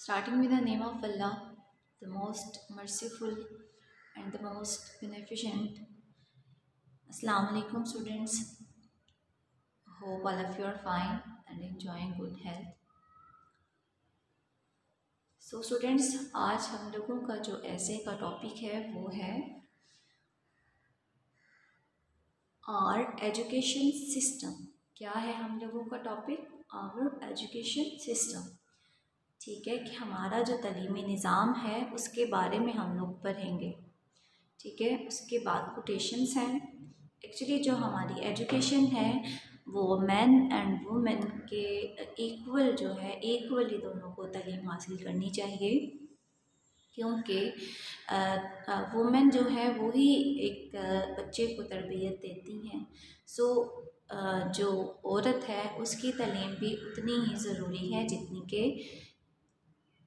Starting with the name of Allah, the most merciful and the most beneficent. Assalamu alaikum students. Hope all of you are fine and enjoying good health. So students, आज हम लोगों का जो ऐसे का topic है वो है आवर एजुकेशन सिस्टम। क्या है हम लोगों का टॉपिक? Our education system. ठीक है, कि हमारा जो तालीमी निज़ाम है उसके बारे में हम लोग पढ़ेंगे। ठीक है, उसके बाद कोटेशंस हैं। एक्चुअली जो हमारी एजुकेशन है वो मैन एंड वुमेन के इक्वल जो है, इक्वली दोनों को तालीम हासिल करनी चाहिए, क्योंकि वुमेन जो है वो ही एक बच्चे को तरबियत देती हैं। सो जो औरत है उसकी तालीम भी उतनी ही ज़रूरी है जितनी कि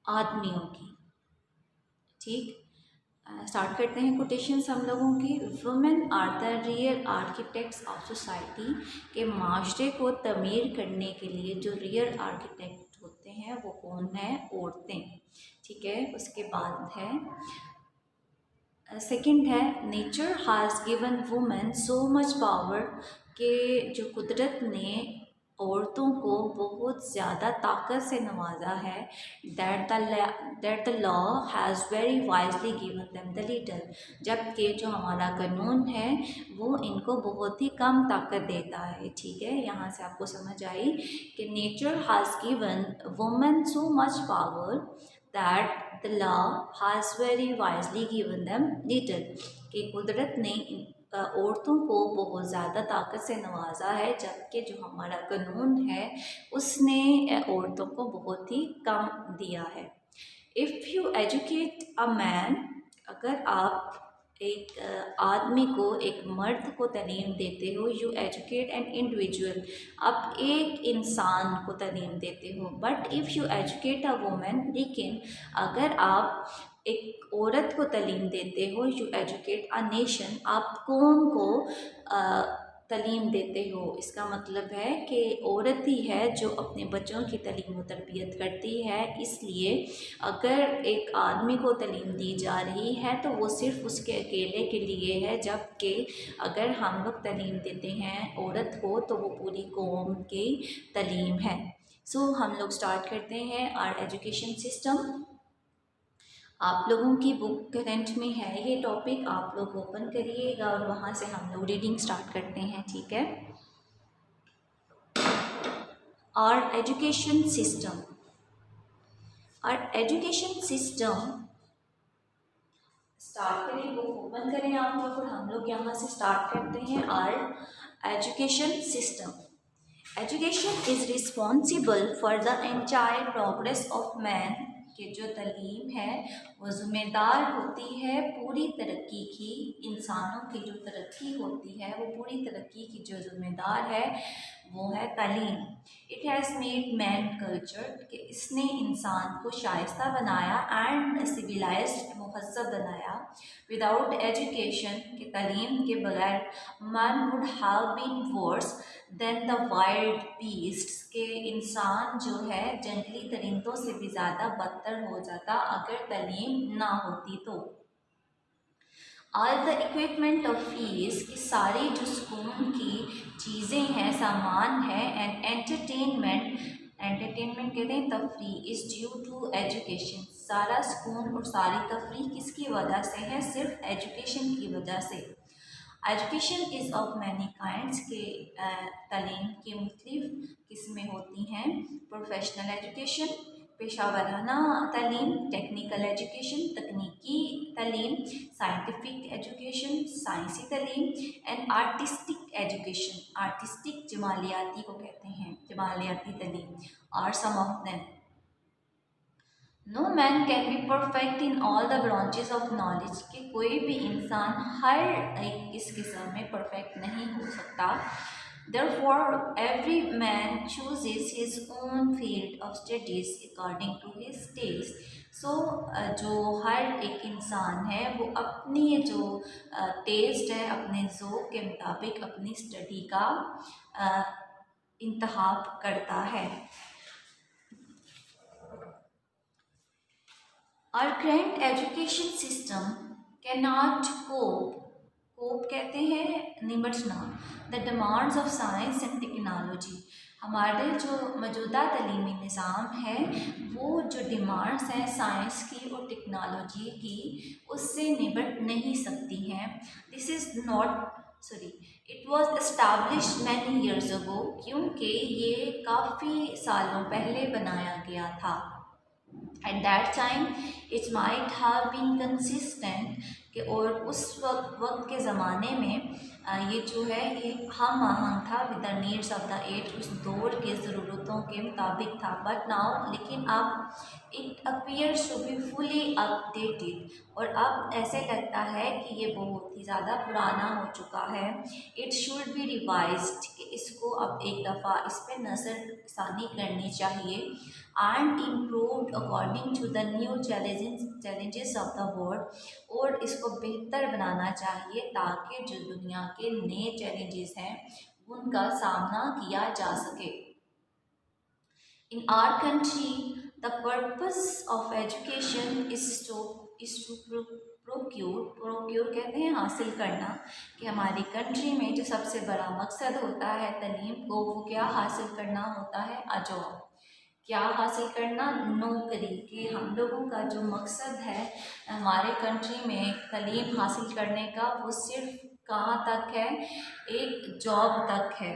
आदमियों की। ठीक, स्टार्ट करते हैं कोटेशंस हम लोगों की। Women are the real architects of society, के माशरे को तमीर करने के लिए जो रियल आर्किटेक्ट होते हैं वो कौन है? औरतें। ठीक है, उसके बाद है सेकंड है nature has given women so much power, के जो कुदरत ने औरतों को बहुत ज़्यादा ताकत से नवाजा है। That the law has very wisely given them the little, जबकि जो हमारा कानून है वो इनको बहुत ही कम ताकत देता है। ठीक है, यहाँ से आपको समझ आई कि nature has given women so much power that the law has very wisely given them little, कि कुदरत ने औरतों को बहुत ज़्यादा ताकत से नवाजा है, जबकि जो हमारा कानून है उसने औरतों को बहुत ही कम दिया है। If you educate a man, अगर आप एक आदमी को, एक मर्द को तालीम देते हो, यू एजुकेट एन इंडिविजुअल, आप एक इंसान को तालीम देते हो। But if you educate a women, लेकिन अगर आप एक औरत को तालीम देते हो, यू एजुकेट अ नेशन, आप कौम को तालीम देते हो। इसका मतलब है कि औरत ही है जो अपने बच्चों की तालीम व तरबियत करती है। इसलिए अगर एक आदमी को तालीम दी जा रही है तो वो सिर्फ़ उसके अकेले के लिए है, जबकि अगर हम लोग तालीम देते हैं औरत को तो वो पूरी कौम की तालीम है। सो हम लोग स्टार्ट करते हैं आवर एजुकेशन सिस्टम। आप लोगों की बुक करंट में है ये टॉपिक, आप लोग ओपन करिएगा और वहाँ से हम लोग रीडिंग स्टार्ट करते हैं। ठीक है, our education system. Our education system, start करें, बुक ओपन करें आप लोग और हम लोग यहाँ से स्टार्ट करते हैं our education system. Education is responsible for the entire progress of man, कि जो तालीम है वो ज़िम्मेदार होती है पूरी तरक्की की। इंसानों की जो तरक्की होती है वो पूरी तरक्की की जो ज़िम्मेदार है वो है तालीम। It has made man culture, कि इसने इंसान को शाइस्ता बनाया, एंड सिविलाइज्ड, महज़ब बनाया। विदाउट एजुकेशन, के तालीम के बगैर, man would have been worse than the wild beasts, के इंसान जो है जंगली परिंदों से भी ज़्यादा बदतर हो जाता अगर तालीम ना होती तो। All the equipment of fees, की सारी जो सुकून की चीज़ें हैं, सामान है, एंड एंटरटेनमेंट, एंटरटेनमेंट कहते हैं तफरी, इज़ ड्यू टू एजुकेशन, सारा सुकून और सारी तफरी किसकी वजह से है? सिर्फ एजुकेशन की वजह से। Education is of many kinds, के तालीम की मुख्तलिफ किस्में होती हैं। प्रोफेशनल एजुकेशन, पेशा वाराना तालीम। टेक्निकल एजुकेशन, तकनीकी तालीम। साइंटिफिक एजुकेशन, साइंसी तालीम। एंड आर्टिस्टिक एजुकेशन, आर्टिस्टिक जमालियाती को कहते हैं, जमालियाती तालीम। Are some of them. No man can be perfect in all the branches of knowledge, कि कोई भी इंसान हर एक इस किस्म में परफेक्ट नहीं हो सकता। Therefore, every man chooses his own field of studies according to his taste. So, जो हर एक इंसान है वो अपनी जो टेस्ट है, अपने ज़ौक़ के मुताबिक अपनी स्टडी का इंतखाब करता है। Our current education system cannot cope कहते हैं निपटना the demands of science and technology. हमारे जो मौजूदा तलीमी निज़ाम है वो जो डिमांड्स हैं साइंस की और टेक्नोलॉजी की उससे निपट नहीं सकती हैं। This is not sorry it was establish many years ago, क्योंकि ये काफ़ी सालों पहले बनाया गया था। At that time it might have been consistent कि और उस वक्त के ज़माने में ये जो है ये हम आहंग था with the needs of the age, उस दौर के ज़रूरतों के मुताबिक था। बट नाउ लेकिन अब it appears to be fully updated, और अब ऐसे लगता है कि ये बहुत ही ज़्यादा पुराना हो चुका है। इट शुड बी रिवाइज्ड, कि इसको अब एक दफ़ा इस पर नज़रसानी करनी चाहिए and improved according to the new challenges of the world, और इसको बेहतर बनाना चाहिए ताकि जो दुनिया के नए चैलेंजेस हैं उनका सामना किया जा सके। In our country, the purpose of education is to procure कहते हैं हासिल करना, कि हमारी कंट्री में जो सबसे बड़ा मकसद होता है तलीम को, वो क्या हासिल करना होता है, अ जॉब। क्या हासिल करना, नौकरी। कि हम लोगों का जो मकसद है हमारे कंट्री में तलीम हासिल करने का वो सिर्फ कहाँ तक है, एक जॉब तक है।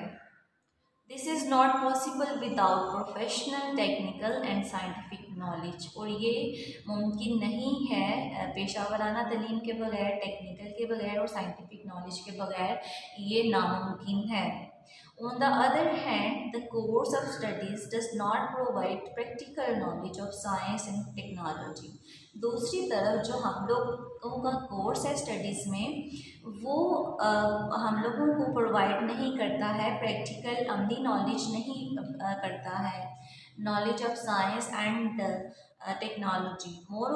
This is not possible without professional technical and scientific knowledge, और ये मुमकिन नहीं है पेशा वराना तलीम के बगैर, टेक्निकल के बगैर और साइंटिफिक नॉलेज के बगैर ये नामुमकिन है। On the other hand, the course of studies does not provide practical knowledge of science and technology. दूसरी तरफ जो हम लोगों का कोर्स है स्टडीज़ में वो हम लोगों को प्रोवाइड नहीं करता है प्रैक्टिकल अमली नॉलेज नहीं करता है, knowledge of science and technology. More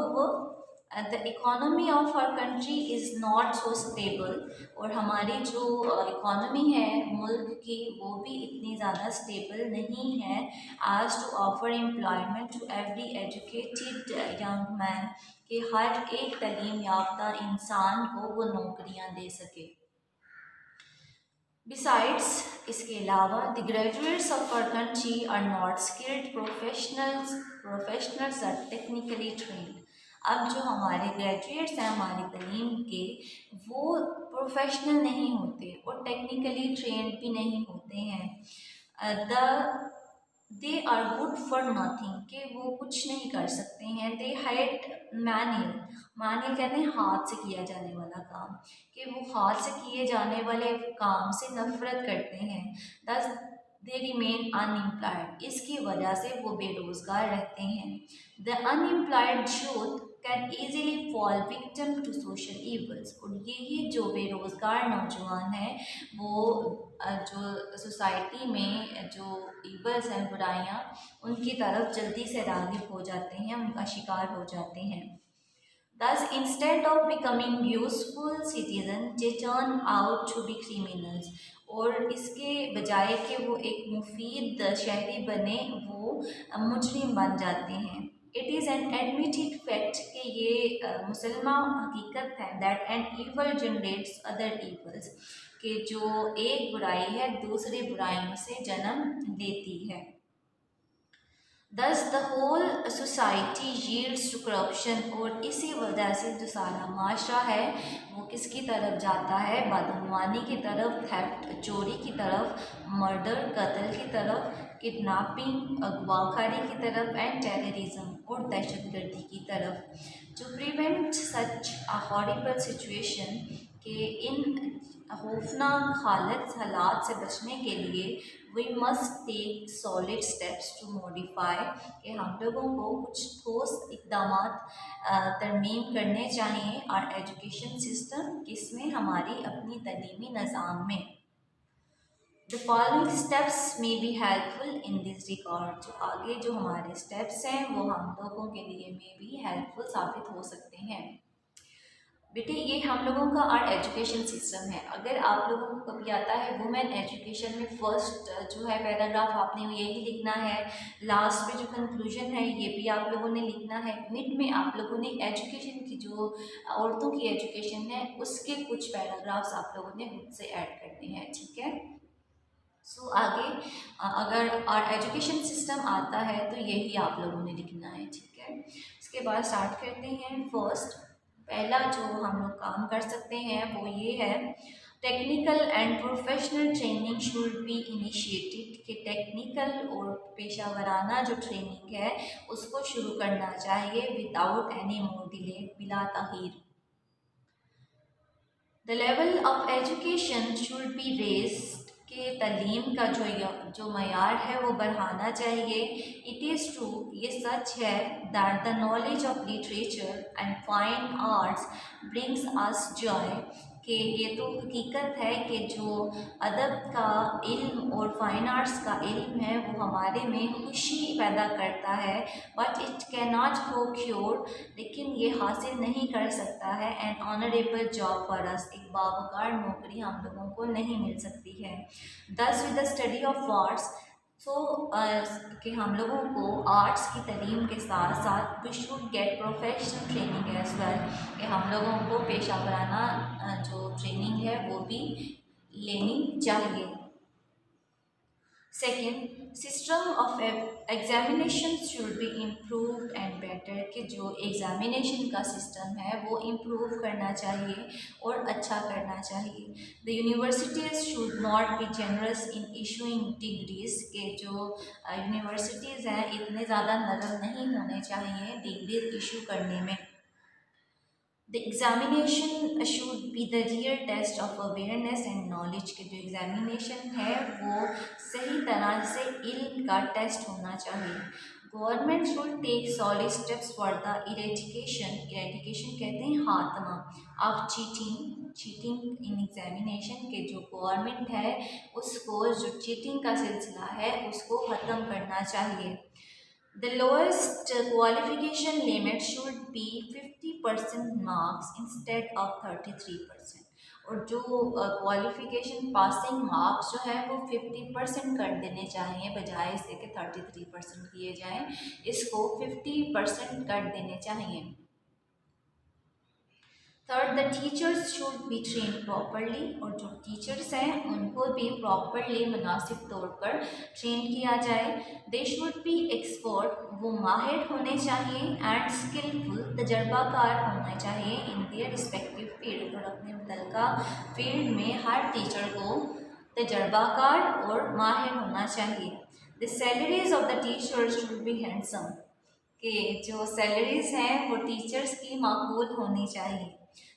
the economy of our country is not so stable, और हमारी जो इकोनॉमी है मुल्क की वो भी इतनी ज़्यादा स्टेबल नहीं है as to offer employment to every educated young man, कि हर एक तलीम याफ्ता इंसान को वो नौकरियां दे सके। Besides, इसके अलावा the graduates of our country are not skilled professionals or technically trained. अब जो हमारे ग्रेजुएट्स हैं हमारी तलीम के, वो प्रोफेशनल नहीं होते और टेक्निकली ट्रेंड भी नहीं होते हैं। They are good for nothing, कि वो कुछ नहीं कर सकते हैं। दे हेट मैनुअल कहते हैं हाथ से किया जाने वाला काम, कि वो हाथ से किए जाने वाले काम से नफरत करते हैं। दस दे रिमेन अनएम्प्लॉयड, इसकी वजह से वो बेरोज़गार रहते हैं। The unemployed youth can easily fall victim to social evils, और यही जो बेरोज़गार नौजवान हैं वो जो सोसाइटी में जो ईवल्स हैं, बुराइयाँ, उनकी तरफ जल्दी से राग़िब हो जाते हैं, उनका शिकार हो जाते हैं। Thus, instead of becoming useful citizens, they turn out to be criminals, और इसके बजाय कि वो एक मुफीद शहरी बने वो मुजरिम बन जाते हैं। It is an admitted fact कि ये मुसलमान हकीकत है that N evil generates other evils, कि जो एक बुराई है दूसरी बुराइयों से जन्म लेती है। Thus the whole society yields to corruption, और इसी वजह से जो सारा माशरा है वो किसकी तरफ जाता है, बदगुमानी की तरफ, थेफ्ट चोरी की तरफ, मर्डर कत्ल की तरफ, किडनैपिंग अगवाकारी की तरफ, एंड टेररिज्म और दहशतगर्दी की तरफ। To prevent such a horrible situation, कि इन खौफनाक हालात से बचने के लिए we must take solid steps to modify, कि हम लोगों को कुछ ठोस इकदाम तरमीम करने चाहिए और एजुकेशन सिस्टम, किसमें हमारी अपनी तलीमी निज़ाम में। The following steps may be helpful in this record, जो आगे जो हमारे स्टेप्स हैं वो हम लोगों के लिए मे बी हेल्पफुल साबित हो सकते हैं। بیٹے یہ ہم لوگوں کا آر ایجوکیشن سسٹم ہے. اگر آپ لوگوں کو کبھی آتا ہے وومن ایجوکیشن میں فرسٹ جو ہے پیراگراف آپ نے یہی لکھنا ہے، لاسٹ پہ جو کنکلوژن ہے یہ بھی آپ لوگوں نے لکھنا ہے، مڈ میں آپ لوگوں نے ایجوکیشن کی جو عورتوں کی ایجوکیشن ہے اس کے کچھ پیراگرافس آپ لوگوں نے خود سے ایڈ کرنے ہیں. ٹھیک ہے. سو آگے اگر اور ایجوکیشن سسٹم آتا ہے تو یہی آپ لوگوں نے لکھنا ہے. ٹھیک ہے. اس کے بعد اسٹارٹ کرتے ہیں. فرسٹ پہلا جو ہم لوگ کام کر سکتے ہیں وہ یہ ہے technical and professional training should be initiated, کہ ٹیکنیکل اور پیشہ ورانہ جو ٹریننگ ہے اس کو شروع کرنا چاہیے وداؤٹ اینی مور ڈیلے، بلا تاخیر. The level of education should be raised، کہ تعلیم کا جو معیار ہے وہ بڑھانا چاہیے. It is true، یہ سچ ہے that the knowledge of literature and fine arts brings us joy، کہ یہ تو حقیقت ہے کہ جو ادب کا علم اور فائن آرٹس کا علم ہے وہ ہمارے میں خوشی پیدا کرتا ہے. بٹ اٹ کی ناٹ پروکیور، لیکن یہ حاصل نہیں کر سکتا ہے این آنریبل جاب فار اس، ایک باوقار نوکری ہم لوگوں کو نہیں مل سکتی ہے. This with the study of arts, so کہ ہم لوگوں کو آرٹس کی تعلیم کے ساتھ ساتھ we should get professional training as well, کہ ہم لوگوں کو پیشہ ورانہ جو ٹریننگ ہے وہ بھی لینی چاہیے. Second, system of examination should be improved and better, کہ جو ایگزامینیشن کا سسٹم ہے وہ امپروو کرنا چاہیے اور اچھا کرنا چاہیے. The universities should not be generous in issuing degrees, کہ جو یونیورسٹیز ہیں اتنے زیادہ نرم نہیں ہونے چاہیے ڈگریز ایشو کرنے میں. The examination should be the real test of awareness and knowledge، کہ جو ایگزامینیشن ہے وہ صحیح طرح سے علم کا ٹیسٹ ہونا چاہیے. Government should take solid steps for the eradication کہتے ہیں خاتمہ آف چیٹنگ ان ایگزامینیشن، کے جو گورنمنٹ ہے اس کو جو چیٹنگ کا سلسلہ ہے اس کو ختم کرنا چاہیے. The lowest qualification limit should be 50% marks instead of 33%، اور جو qualification passing marks جو ہیں وہ 50% کر دینے چاہیے، بجائے اس سے کہ 33% کیے جائیں اس کو 50% کر دینے چاہیے. Third, the teachers should be train properly, اور جو ٹیچرس ہیں ان کو بھی پراپرلی مناسب طور پر ٹرین کیا جائے. دے شوڈ بی ایکسپرٹ، وہ ماہر ہونے چاہیے، اینڈ اسکلفل، تجربہ کار ہونا چاہیے ان دیئر رسپیکٹو فیلڈ، اور اپنے متعلقہ فیلڈ میں ہر ٹیچر کو تجربہ کار اور ماہر ہونا چاہیے. The salaries of the teachers should be handsome, کہ جو سیلریز ہیں وہ ٹیچرس کی معقول ہونی چاہیے.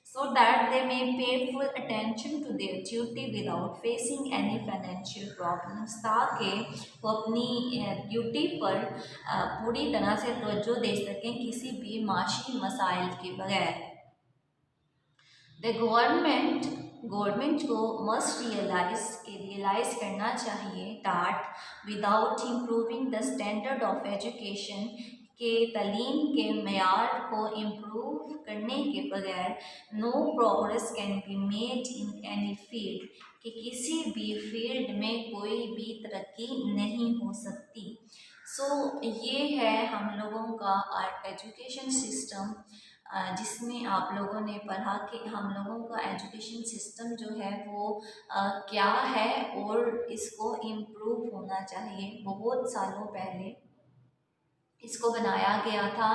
So that they may pay full attention to their duty without facing any financial problems، تاکہ وہ اپنی ڈیوٹی پر پوری طرح سے توجہ دے سکیں کسی بھی معاشی مسائل کے بغیر. The گورنمنٹ کو مسٹ ریئلائز کرنا چاہیے that without improving the standard of education، کہ تعلیم کے معیار کو امپروو کرنے کے بغیر no progress can be made in any field, کہ کسی بھی فیلڈ میں کوئی بھی ترقی نہیں ہو سکتی. سو یہ ہے ہم لوگوں کا ایجوکیشن سسٹم، جس میں آپ لوگوں نے پڑھا کہ ہم لوگوں کا ایجوکیشن سسٹم جو ہے وہ کیا ہے اور اس کو امپروو ہونا چاہیے. بہت سالوں پہلے اس کو بنایا گیا تھا،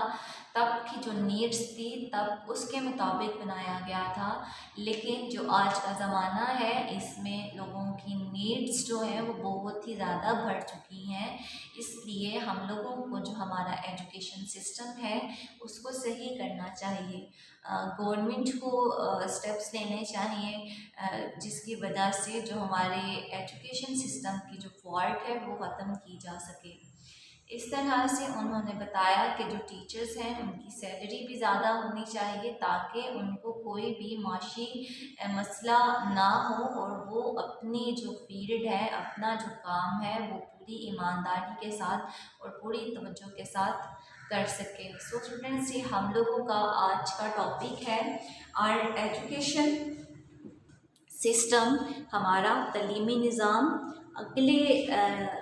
تب کی جو نیڈس تھی تب اس کے مطابق بنایا گیا تھا، لیکن جو آج کا زمانہ ہے اس میں لوگوں کی نیڈس جو ہیں وہ بہت ہی زیادہ بڑھ چکی ہیں. اس لیے ہم لوگوں کو جو ہمارا ایجوکیشن سسٹم ہے اس کو صحیح کرنا چاہیے. گورنمنٹ کو اسٹیپس لینے چاہیے جس کی وجہ سے جو ہمارے ایجوکیشن سسٹم کی جو فالٹ ہے وہ ختم کی جا سکے. اس طرح سے انہوں نے بتایا کہ جو ٹیچرز ہیں ان کی سیلری بھی زیادہ ہونی چاہیے تاکہ ان کو کوئی بھی معاشی مسئلہ نہ ہو، اور وہ اپنی جو فیلڈ ہے، اپنا جو کام ہے وہ پوری ایمانداری کے ساتھ اور پوری توجہ کے ساتھ کر سکیں. سو اسٹوڈنٹس، یہ ہم لوگوں کا آج کا ٹاپک ہے اور ایجوکیشن سسٹم، ہمارا تعلیمی نظام. اگلے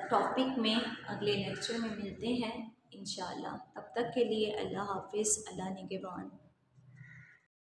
ٹاپک میں، اگلے لیکچر میں ملتے ہیں انشاءاللہ. تب تک کے لیے اللہ حافظ، اللہ نگہبان.